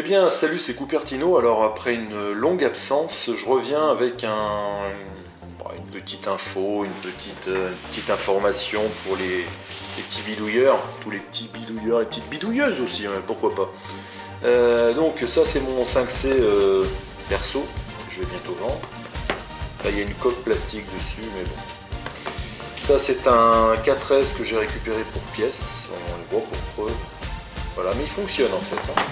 Eh bien, salut, c'est Cupertino. Alors, après une longue absence, je reviens avec une petite info, une petite information pour les petits bidouilleurs, tous les petits bidouilleurs, les petites bidouilleuses aussi, hein, pourquoi pas. Donc, ça, c'est mon 5C perso, que je vais bientôt vendre. Là, il y a une coque plastique dessus, mais bon. Ça, c'est un 4S que j'ai récupéré pour pièces, on le voit pour preuve. Voilà, mais il fonctionne en fait. Hein.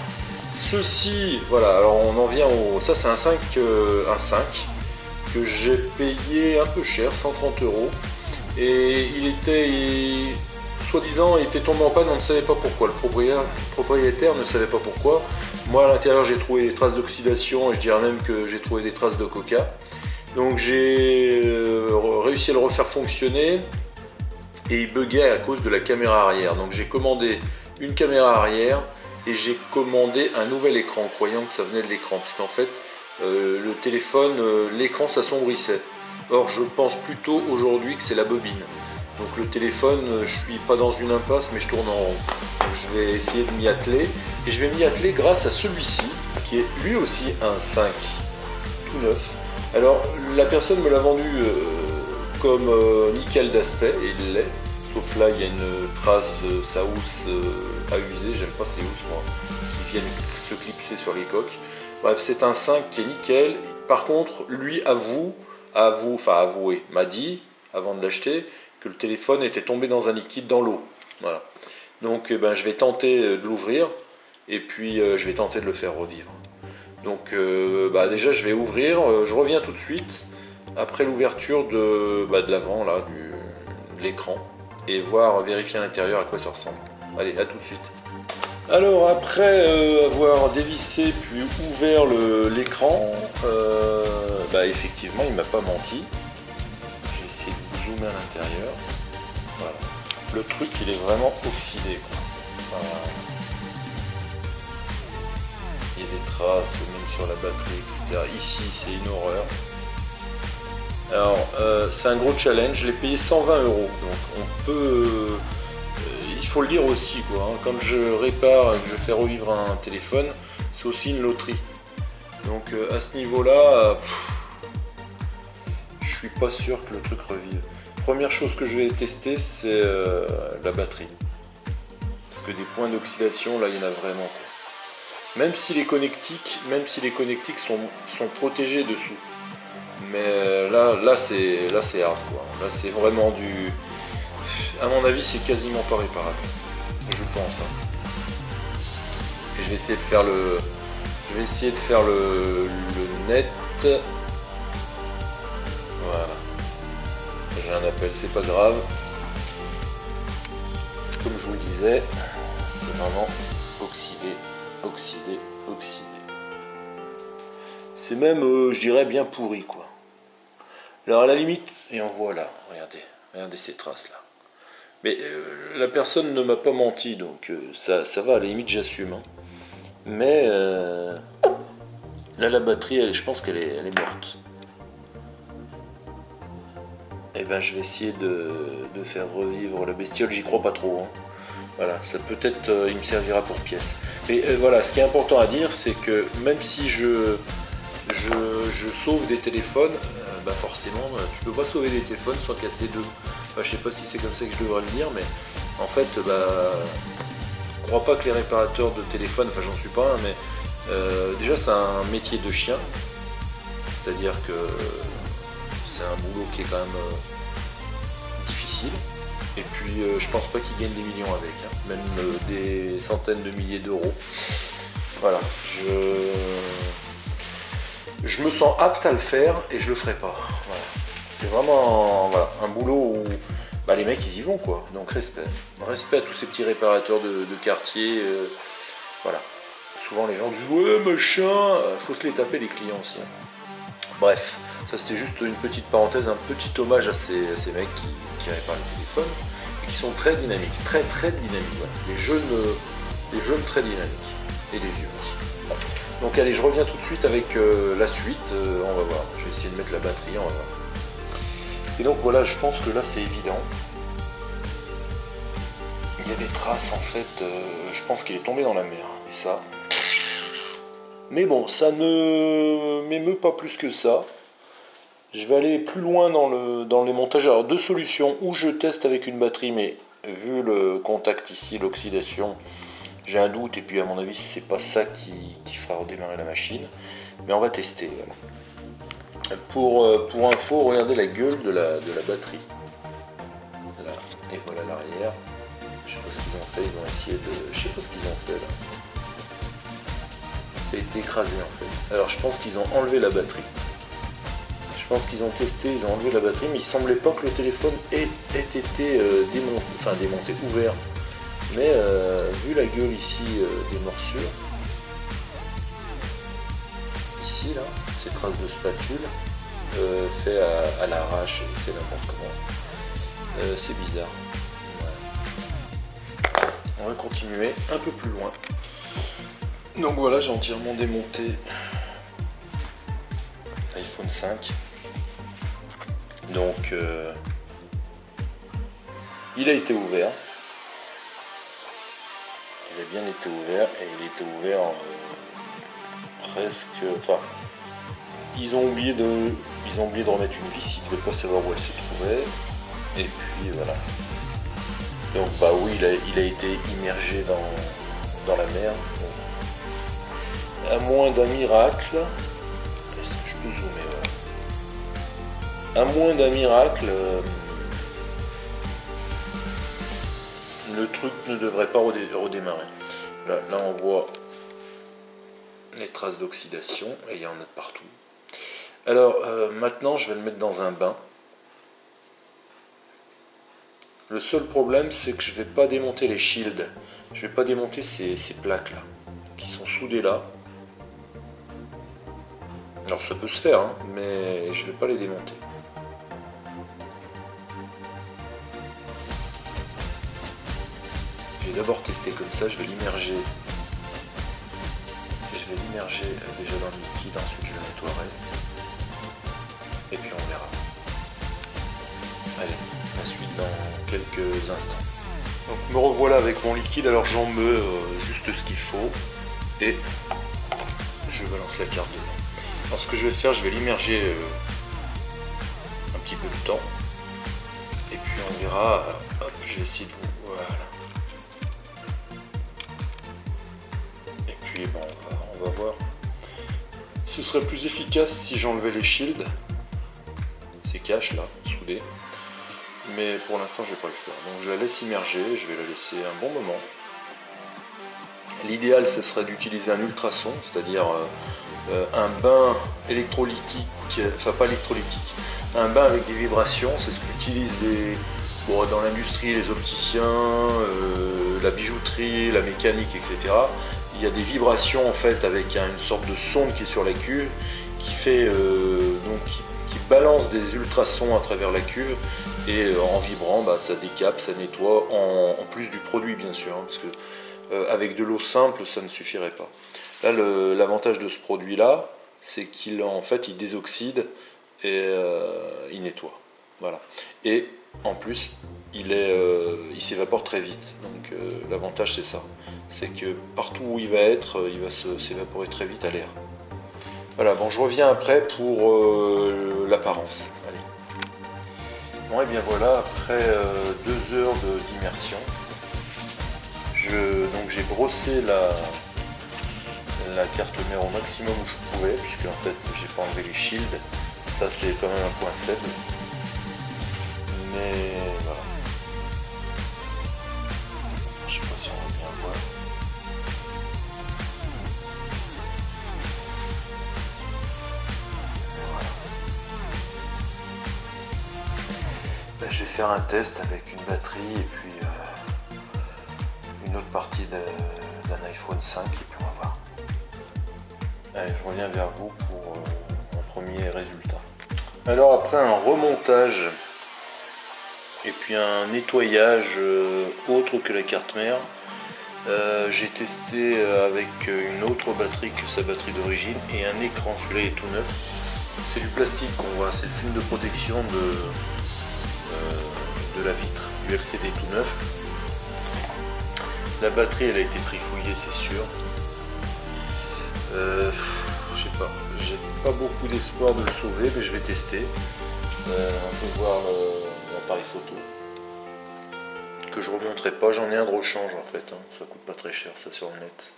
Ceci, voilà, alors on en vient au... Ça c'est un 5 que j'ai payé un peu cher, 130 €. Et il était, soi-disant, il était tombé en panne, on ne savait pas pourquoi. Le propriétaire ne savait pas pourquoi. Moi à l'intérieur j'ai trouvé des traces d'oxydation et je dirais même que j'ai trouvé des traces de coca. Donc j'ai réussi à le refaire fonctionner et il buguait à cause de la caméra arrière. Donc j'ai commandé une caméra arrière et j'ai commandé un nouvel écran, croyant que ça venait de l'écran, parce qu'en fait le téléphone, l'écran s'assombrissait. Or je pense plutôt aujourd'hui que c'est la bobine. Donc le téléphone, je suis pas dans une impasse mais je tourne en rond. Donc, je vais essayer de m'y atteler et je vais m'y atteler grâce à celui-ci qui est lui aussi un 5 tout neuf. Alors la personne me l'a vendu comme nickel d'aspect et il l'est. Sauf là, il y a une trace, sa housse à user, j'aime pas ces housses moi, qui viennent se clipser sur les coques. Bref, c'est un 5 qui est nickel. Par contre, lui m'a dit, avant de l'acheter, que le téléphone était tombé dans un liquide dans l'eau. Voilà. Donc je vais tenter de l'ouvrir, et puis je vais tenter de le faire revivre. Donc déjà, je vais ouvrir, je reviens tout de suite, après l'ouverture de l'avant, là, de l'écran. Et vérifier à l'intérieur à quoi ça ressemble. Allez, à tout de suite. Alors après avoir dévissé puis ouvert l'écran, effectivement il m'a pas menti. J'ai essayé de vous zoomer à l'intérieur. Voilà. Le truc il est vraiment oxydé, quoi. Voilà. Il y a des traces même sur la batterie, etc. Ici c'est une horreur. Alors, c'est un gros challenge, je l'ai payé 120 €, donc on peut... il faut le dire aussi, quoi, hein, quand je répare et que je fais revivre un téléphone, c'est aussi une loterie. Donc à ce niveau-là, je suis pas sûr que le truc revive. Première chose que je vais tester, c'est la batterie. Parce que des points d'oxydation, là, il y en a vraiment, quoi. Même si les connectiques sont protégés dessous. Mais là c'est hard, quoi. Là c'est vraiment du... À mon avis c'est quasiment pas réparable. Je pense. Hein. Et je vais essayer de faire le net. Voilà. J'ai un appel, c'est pas grave. Comme je vous le disais, c'est vraiment oxydé. C'est même, je dirais, bien pourri, quoi. Alors à la limite, et en voilà, regardez ces traces là. Mais la personne ne m'a pas menti, donc ça va, à la limite j'assume. Hein. Mais là la batterie, je pense qu'elle est morte. Et ben je vais essayer de faire revivre la bestiole, j'y crois pas trop. Hein. Voilà, ça peut-être il me servira pour pièce. Mais voilà, ce qui est important à dire, c'est que même si je sauve des téléphones, forcément tu peux pas sauver des téléphones sans casser deux. Je sais pas si c'est comme ça que je devrais le dire, mais en fait je crois pas que les réparateurs de téléphones, enfin j'en suis pas un, mais déjà c'est un métier de chien, c'est à dire que c'est un boulot qui est quand même difficile, et puis je pense pas qu'ils gagnent des millions avec, hein, même des centaines de milliers d'euros. Voilà, je me sens apte à le faire et je le ferai pas. Voilà. C'est vraiment un boulot où les mecs ils y vont, quoi. Donc respect à tous ces petits réparateurs de quartier. Voilà. Souvent les gens disent ouais machin, faut se les taper les clients aussi. Hein. Bref, ça c'était juste une petite parenthèse, un petit hommage à ces mecs qui réparent les téléphones et qui sont très dynamiques, très dynamiques. Voilà. Les jeunes très dynamiques et les vieux aussi. Voilà. Donc allez, je reviens tout de suite avec la suite, on va voir, je vais essayer de mettre la batterie, on va voir. Et donc voilà, je pense que là c'est évident. Il y a des traces en fait, je pense qu'il est tombé dans la mer. Et ça, Mais bon, ça ne m'émeut pas plus que ça. Je vais aller plus loin dans les montages. Alors, deux solutions. Ou je teste avec une batterie, mais vu le contact ici, l'oxydation, j'ai un doute. Et puis, à mon avis, c'est pas ça qui fera redémarrer la machine. Mais on va tester. Voilà. Pour info, regardez la gueule de la batterie. Là, et voilà l'arrière. Je sais pas ce qu'ils ont fait. Ils ont essayé de... Je sais pas ce qu'ils ont fait là. Ça a été écrasé en fait. Alors, je pense qu'ils ont enlevé la batterie. Je pense qu'ils ont testé, ils ont enlevé la batterie, mais il semblait pas que le téléphone ait été démonté, ouvert. Mais vu la gueule ici des morsures, ici là, ces traces de spatule, fait à l'arrache, fait n'importe comment, c'est bizarre. Voilà. On va continuer un peu plus loin. Donc voilà, j'ai entièrement démonté l'iPhone 5. Donc, il a été ouvert. Il a bien été ouvert et il a été ouvert presque. Enfin, ils ont oublié de remettre une vis. Ils ne devaient pas savoir où elle se trouvait. Et puis voilà. Donc bah oui, il a été immergé dans la mer. Donc, à moins d'un miracle. Est-ce que je peux zoomer? À moins d'un miracle, le truc ne devrait pas redémarrer. Là, on voit les traces d'oxydation, et il y en a partout. Alors, maintenant, je vais le mettre dans un bain. Le seul problème, c'est que je ne vais pas démonter les shields. Je ne vais pas démonter ces plaques-là, qui sont soudées là. Alors, ça peut se faire, hein, mais je ne vais pas les démonter. Je vais d'abord tester comme ça, je vais l'immerger déjà dans le liquide, ensuite je le nettoierai et puis on verra. Allez, la suite dans quelques instants. Donc me revoilà avec mon liquide, alors j'en mets juste ce qu'il faut et je balance la carte dedans. Alors ce que je vais faire, je vais l'immerger un petit peu de temps et puis on verra. Hop, je vais essayer de vous... Voilà. Et bon, on va voir. Ce serait plus efficace si j'enlevais les shields, ces caches là, soudées. Mais pour l'instant, je vais pas le faire. Donc je la laisse immerger, je vais la laisser un bon moment. L'idéal, ce serait d'utiliser un ultrason, c'est-à-dire un bain électrolytique, enfin pas électrolytique, un bain avec des vibrations. C'est ce qu'utilisent dans l'industrie, les opticiens, la bijouterie, la mécanique, etc. Il y a des vibrations en fait avec une sorte de sonde qui est sur la cuve qui fait qui balance des ultrasons à travers la cuve et en vibrant ça décape, ça nettoie en plus du produit bien sûr, hein, parce que avec de l'eau simple ça ne suffirait pas. Là l'avantage de ce produit là c'est qu'il en fait il désoxyde et il nettoie. Voilà. Et en plus il s'évapore très vite, donc l'avantage c'est ça, c'est que partout où il va être, il va s'évaporer très vite à l'air. Voilà, bon je reviens après pour l'apparence. Allez. Bon et bien voilà, après 2 heures d'immersion, donc j'ai brossé la carte mère au maximum où je pouvais, puisque en fait j'ai pas enlevé les shields, ça c'est quand même un point faible. Mais voilà. Je sais pas si on va bien voir. Voilà. Ben, je vais faire un test avec une batterie et puis une autre partie d'un iPhone 5 et puis on va voir. Allez, je reviens vers vous pour un premier résultat. Alors après un remontage et puis un nettoyage autre que la carte mère, j'ai testé avec une autre batterie que sa batterie d'origine et un écran. Celui-là est tout neuf. C'est du plastique qu'on voit, c'est le film de protection de la vitre, du LCD tout neuf. La batterie elle a été trifouillée, c'est sûr. Je sais pas, j'ai pas beaucoup d'espoir de le sauver, mais je vais tester. On peut voir l'appareil photo. Que je remonterai pas, j'en ai un de rechange en fait, hein. Ça coûte pas très cher ça sur le net.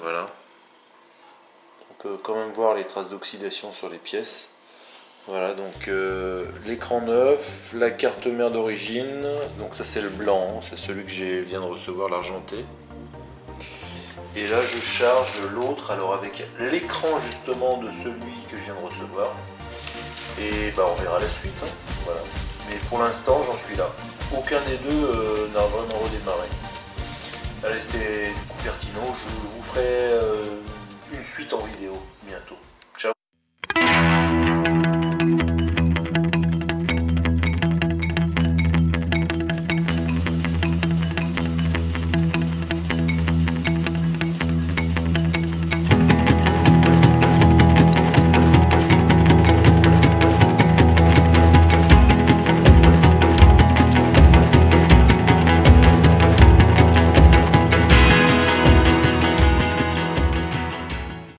Voilà. On peut quand même voir les traces d'oxydation sur les pièces. Voilà, donc l'écran neuf, la carte mère d'origine, donc ça c'est le blanc, c'est celui que je viens de recevoir, l'argenté. Et là je charge l'autre, alors avec l'écran justement de celui que je viens de recevoir. Et bah on verra la suite, hein. Voilà. Mais pour l'instant j'en suis là. Aucun des deux n'a vraiment redémarré. Allez, c'était Cupertino, je vous ferai une suite en vidéo bientôt.